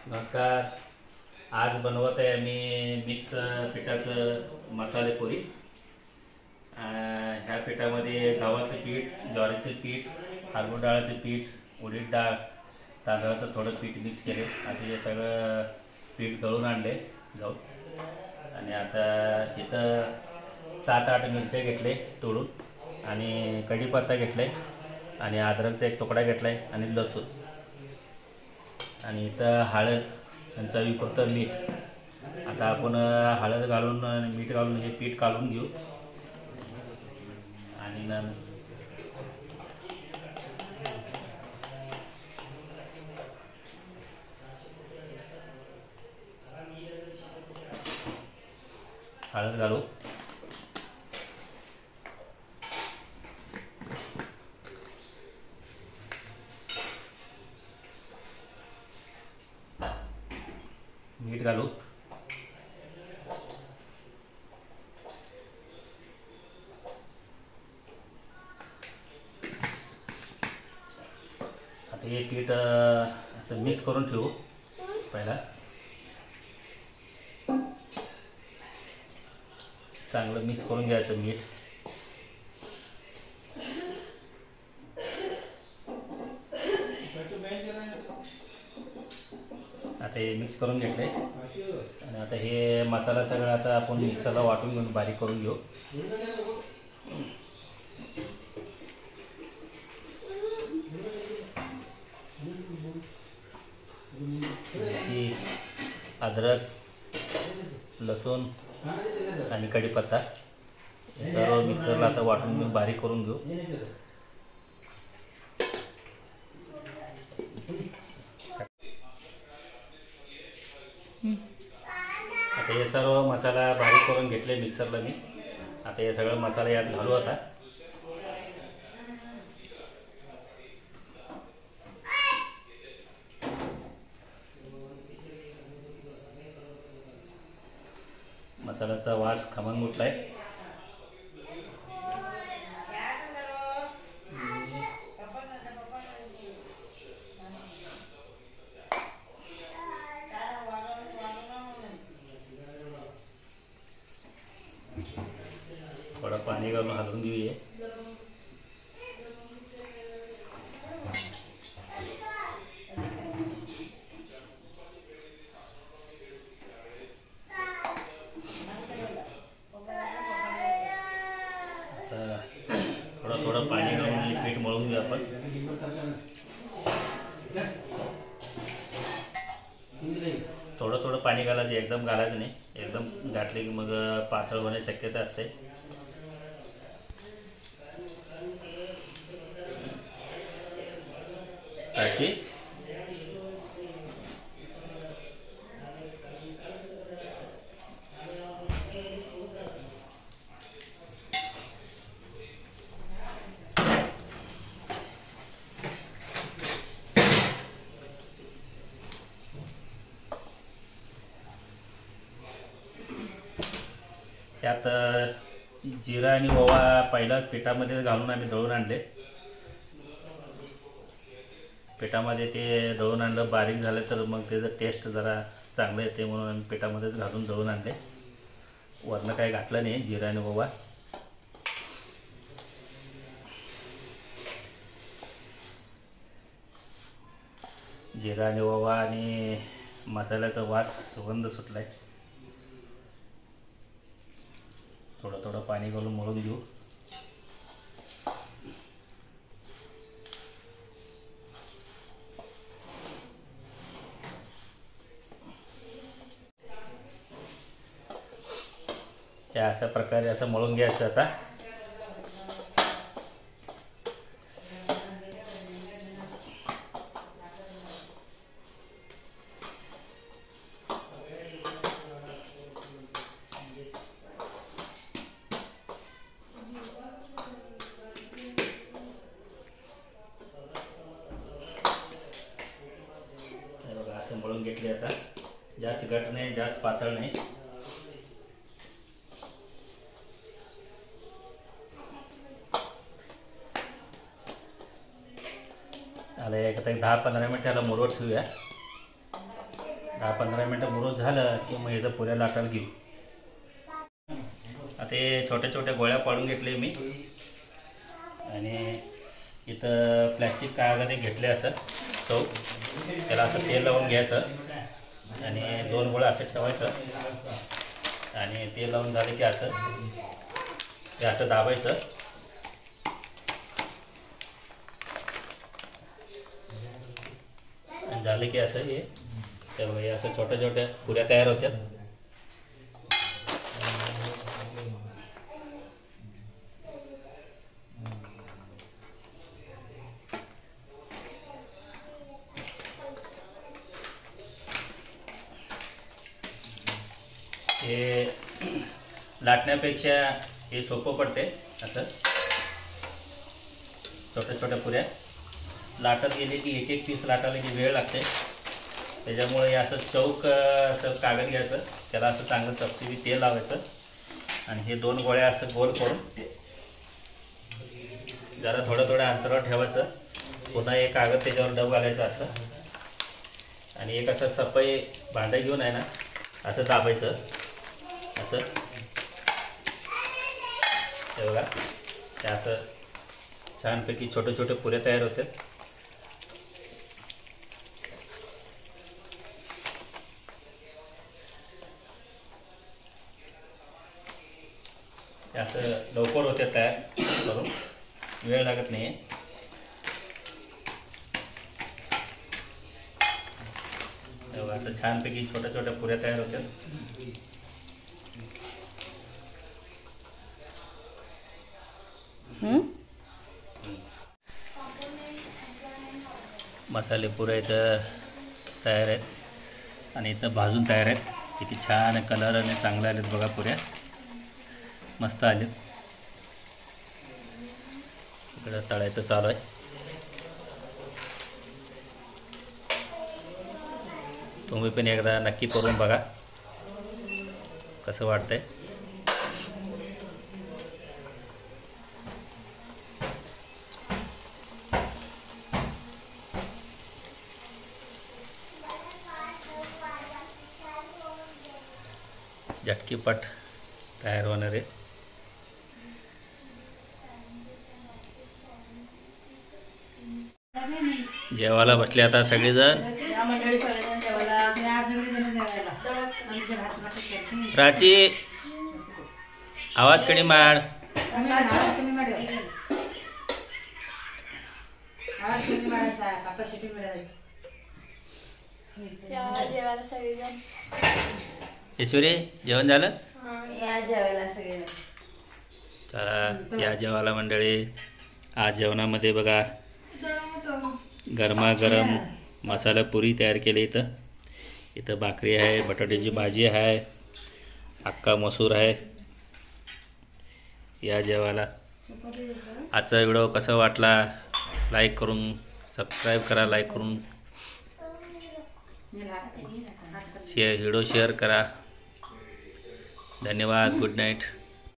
नमस्कार. आज बनवत आहे मी मिक्स पिठाचं मसाले पुरी. ह्या पिठामध्ये गव्हाचं पीठ, ज्वारीचं पीठ, हरभरा डाळाचं पीठ, उडीद डाळ, तांदळाचं थोडं पीठ मिक्स केले. असे हे सगळं पीठ दळून आणले जाऊन. आणि आता इथं 7-8 मिरच्या घेतले तोडून, आणि कढीपत्ता घेतला आहे, आणि अद्रकचा एक तुकडा घेतला आहे, आणि लसूण, आणि इथं हळद आणि चवीपुरतं मीठ. आता आपण हळद घालून आणि मीठ घालून हे पीठ काढून घेऊ. आणि हळद घालू. मीठ घालू. आता हे पीठ असं मिक्स करून ठेवू. पहिला चांगलं मिक्स करून घ्यायचं मीठ. आता हे मिक्स करून घेतले, आणि आता हे मसाला सगळं आता आपण मिक्सरला वाटून घेऊन बारीक करून घेऊ. मिरची, अद्रक, लसूण आणि कढीपत्ता सर्व मिक्सरला आता वाटून घेऊन बारीक करून घेऊ. आता हे सर्व मसाला बारीक करून घेतले मिक्सरला मी. आता हे सगळं मसाला यात घालू. आता मसाल्याचा वास खमंग उठलाय. थोडं पाणी घालून हलवून घेऊया. थोडं पाणी घालून पीठ मळून घेऊ आपण. थोडं पाणी घालायचं, एकदम घालायचं नाही. एकदम घातले की मग पातळ होण्याची शक्यता असते. अशी त्यात जिरा आणि ओवा पहिला पिठामध्ये घालून आम्ही दळून आणले. पिठामध्ये ते दळून आणलं, बारीक झालं तर मग त्याचं टेस्ट जरा चांगलं येते म्हणून आम्ही पिठामध्येच घालून दळून आणले. वरनं काही घातलं नाही जिरा आणि ओवा. जिरा आणि ओवा आणि मसाल्याचा वास सुगंध सुटलाय. थोडं पाणी घालून मळून घेऊ. त्या अशा प्रकारे असं मळून घ्यायचं. आता असं मळून घेतले. आता जास्त घट नाही, जास्त पातळ नाही. आता एक 10-15 मिनटं त्याला मुरवत ठेवूया. 10-15 मिनटं मुरवत झालं की मग ह्याचं पुऱ्या लाटायला घेऊ. आता हे छोट्या छोट्या गोळ्या पाडून घेतले मी आणि इथं प्लॅस्टिक कागद घेतले असं चव त्याला असं तेल लावून घ्यायचं आणि 2 गोळ्या असं ठेवायचं आणि तेल लावून झाले की असं ते असं दाबायचं. आणि झालं की असं हे त्यामुळे असं छोट्या छोट्या पुऱ्या तयार होत्यात. हे लाटण्यापेक्षा हे सोपं पडते. असं छोट्या छोट्या पुऱ्या लाटत गेले की एक एक पीस लाटायला की वेळ लागते. त्याच्यामुळे असं चौक असं कागद घ्यायचं त्याला असं चांगलं चपटीने तेल लावायचं आणि हे 2 गोळ्या असं गोल करून जरा थोड्या अंतरावर ठेवायचं. पुन्हा एक कागद त्याच्यावर डब घालायचं असं आणि एक असं सफाई भांडं घेऊन आहे ना असं दाबायचं असं. हे बघा ते असं छानपैकी छोटे छोटे पुऱ्या तयार होतात. ते असं लवकर होते तयार करून वेळ लागत नाही. हे बघा असं छानपैकी छोट्या छोट्या पुऱ्या तयार होतात. मसाले पुऱ्या इथं तयार आहेत आणि इथं भाजून तयार आहेत. किती छान कलर आणि चांगले आलेत बघा. पुऱ्या मस्त आलेत. इकडं तळायचं चालू आहे. तुम्ही पण एकदा नक्की करून बघा कसं वाटतंय. झटकीपट तयार होणार आहे. जेवायला बसले आता सगळेजण. प्राची आवाज कमी मार. ईश्वरी जेवण झालं? चला या जेवायला मंडळी. आज जेवणामध्ये बघा गरमागरम मसाला पुरी तयार केली. इथं भाकरी आहे, बटाट्याची भाजी आहे, अख्खा मसूर आहे. या जेवायला. आजचा व्हिडिओ कसा वाटला लाईक करून सबस्क्राईब करा, लाईक करून व्हिडिओ शेअर करा. धन्यवाद. Good night.